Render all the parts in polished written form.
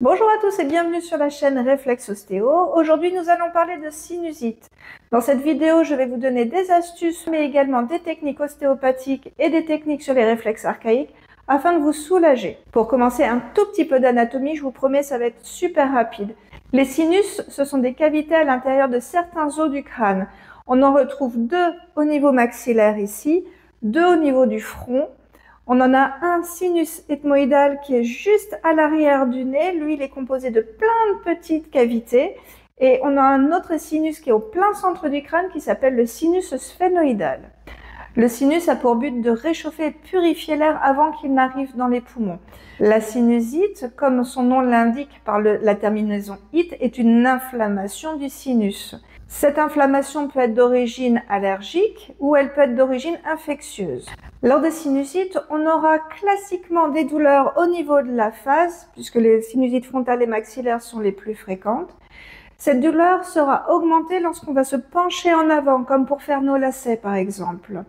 Bonjour à tous et bienvenue sur la chaîne Réflexe Ostéo. Aujourd'hui, nous allons parler de sinusite. Dans cette vidéo, je vais vous donner des astuces, mais également des techniques ostéopathiques et des techniques sur les réflexes archaïques afin de vous soulager. Pour commencer, un tout petit peu d'anatomie, je vous promets, ça va être super rapide. Les sinus, ce sont des cavités à l'intérieur de certains os du crâne. On en retrouve deux au niveau maxillaire ici, deux au niveau du front. On en a un sinus ethmoïdal qui est juste à l'arrière du nez. Lui, il est composé de plein de petites cavités. Et on a un autre sinus qui est au plein centre du crâne qui s'appelle le sinus sphénoïdal. Le sinus a pour but de réchauffer et purifier l'air avant qu'il n'arrive dans les poumons. La sinusite, comme son nom l'indique par la terminaison ite, est une inflammation du sinus. Cette inflammation peut être d'origine allergique ou elle peut être d'origine infectieuse. Lors des sinusites, on aura classiquement des douleurs au niveau de la face, puisque les sinusites frontales et maxillaires sont les plus fréquentes. Cette douleur sera augmentée lorsqu'on va se pencher en avant, comme pour faire nos lacets par exemple.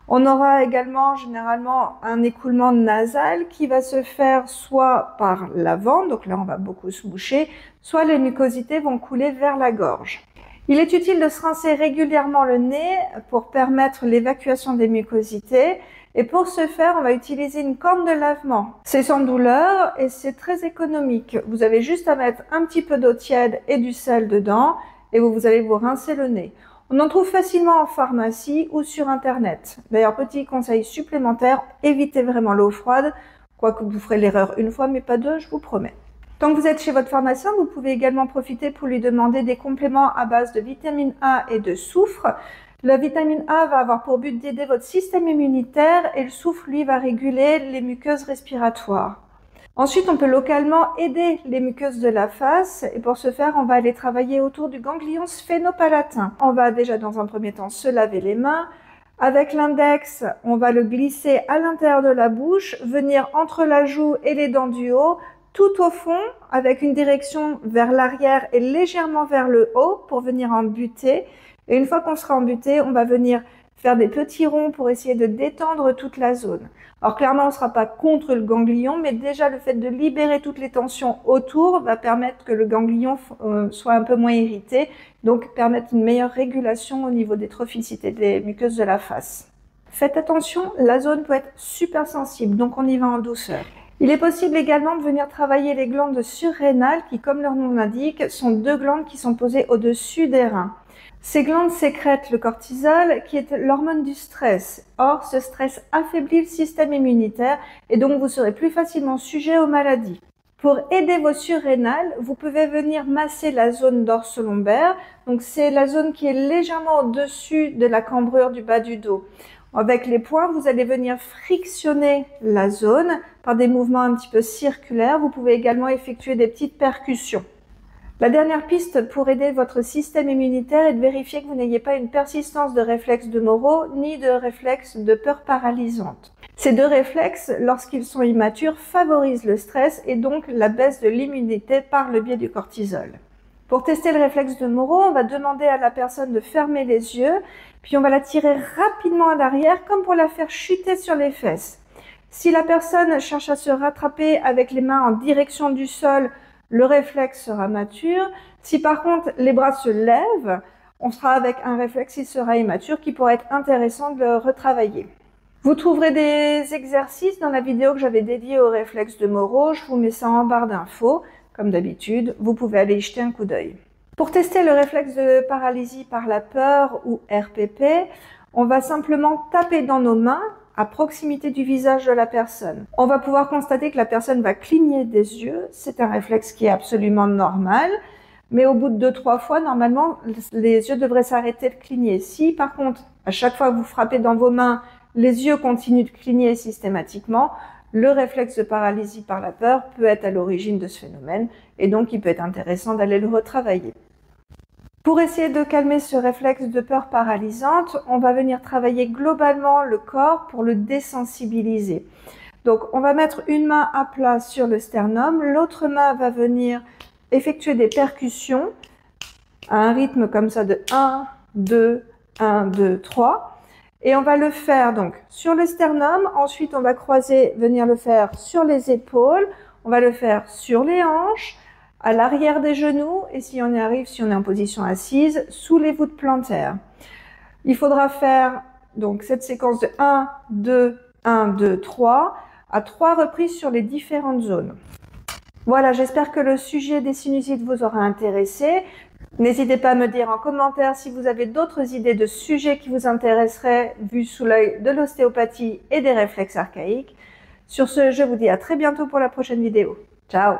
On aura également généralement un écoulement nasal qui va se faire soit par l'avant, donc là on va beaucoup se moucher, soit les mucosités vont couler vers la gorge. Il est utile de se rincer régulièrement le nez pour permettre l'évacuation des mucosités. Et pour ce faire, on va utiliser une corne de lavement. C'est sans douleur et c'est très économique. Vous avez juste à mettre un petit peu d'eau tiède et du sel dedans et vous allez vous rincer le nez. On en trouve facilement en pharmacie ou sur Internet. D'ailleurs, petit conseil supplémentaire, évitez vraiment l'eau froide. Quoique vous ferez l'erreur une fois, mais pas deux, je vous promets. Tant que vous êtes chez votre pharmacien, vous pouvez également profiter pour lui demander des compléments à base de vitamine A et de soufre. La vitamine A va avoir pour but d'aider votre système immunitaire et le soufre, lui, va réguler les muqueuses respiratoires. Ensuite, on peut localement aider les muqueuses de la face et pour ce faire, on va aller travailler autour du ganglion sphénopalatin. On va déjà dans un premier temps se laver les mains. Avec l'index, on va le glisser à l'intérieur de la bouche, venir entre la joue et les dents du haut, tout au fond, avec une direction vers l'arrière et légèrement vers le haut pour venir en butée. Et une fois qu'on sera en butée, on va venir faire des petits ronds pour essayer de détendre toute la zone. Alors clairement, on ne sera pas contre le ganglion, mais déjà le fait de libérer toutes les tensions autour va permettre que le ganglion soit un peu moins irrité, donc permettre une meilleure régulation au niveau des trophicités des muqueuses de la face. Faites attention, la zone peut être super sensible, donc on y va en douceur. Il est possible également de venir travailler les glandes surrénales qui, comme leur nom l'indique, sont deux glandes qui sont posées au-dessus des reins. Ces glandes sécrètent le cortisol qui est l'hormone du stress. Or, ce stress affaiblit le système immunitaire et donc vous serez plus facilement sujet aux maladies. Pour aider vos surrénales, vous pouvez venir masser la zone dorso-lombaire. Donc c'est la zone qui est légèrement au-dessus de la cambrure du bas du dos. Avec les poings, vous allez venir frictionner la zone par des mouvements un petit peu circulaires. Vous pouvez également effectuer des petites percussions. La dernière piste pour aider votre système immunitaire est de vérifier que vous n'ayez pas une persistance de réflexes de Moro ni de réflexes de peur paralysante. Ces deux réflexes, lorsqu'ils sont immatures, favorisent le stress et donc la baisse de l'immunité par le biais du cortisol. Pour tester le réflexe de Moro, on va demander à la personne de fermer les yeux, puis on va la tirer rapidement à l'arrière comme pour la faire chuter sur les fesses. Si la personne cherche à se rattraper avec les mains en direction du sol, le réflexe sera mature. Si par contre les bras se lèvent, on sera avec un réflexe qui sera immature, qui pourrait être intéressant de le retravailler. Vous trouverez des exercices dans la vidéo que j'avais dédiée au réflexe de Moro. Je vous mets ça en barre d'infos. Comme d'habitude, vous pouvez aller y jeter un coup d'œil. Pour tester le réflexe de paralysie par la peur ou RPP, on va simplement taper dans nos mains à proximité du visage de la personne. On va pouvoir constater que la personne va cligner des yeux. C'est un réflexe qui est absolument normal. Mais au bout de 2-3 fois, normalement, les yeux devraient s'arrêter de cligner. Si, par contre, à chaque fois que vous frappez dans vos mains, les yeux continuent de cligner systématiquement, le réflexe de paralysie par la peur peut être à l'origine de ce phénomène et donc il peut être intéressant d'aller le retravailler. Pour essayer de calmer ce réflexe de peur paralysante, on va venir travailler globalement le corps pour le désensibiliser. Donc on va mettre une main à plat sur le sternum, l'autre main va venir effectuer des percussions à un rythme comme ça de 1, 2, 1, 2, 3. Et on va le faire donc sur le sternum, ensuite on va croiser, venir le faire sur les épaules, On va le faire sur les hanches, à l'arrière des genoux et si on y arrive, si on est en position assise, sous les voûtes plantaires. Il faudra faire donc cette séquence de 1, 2, 1, 2, 3 à 3 reprises sur les différentes zones. Voilà, j'espère que le sujet des sinusites vous aura intéressé. N'hésitez pas à me dire en commentaire si vous avez d'autres idées de sujets qui vous intéresseraient vus sous l'œil de l'ostéopathie et des réflexes archaïques. Sur ce, je vous dis à très bientôt pour la prochaine vidéo. Ciao!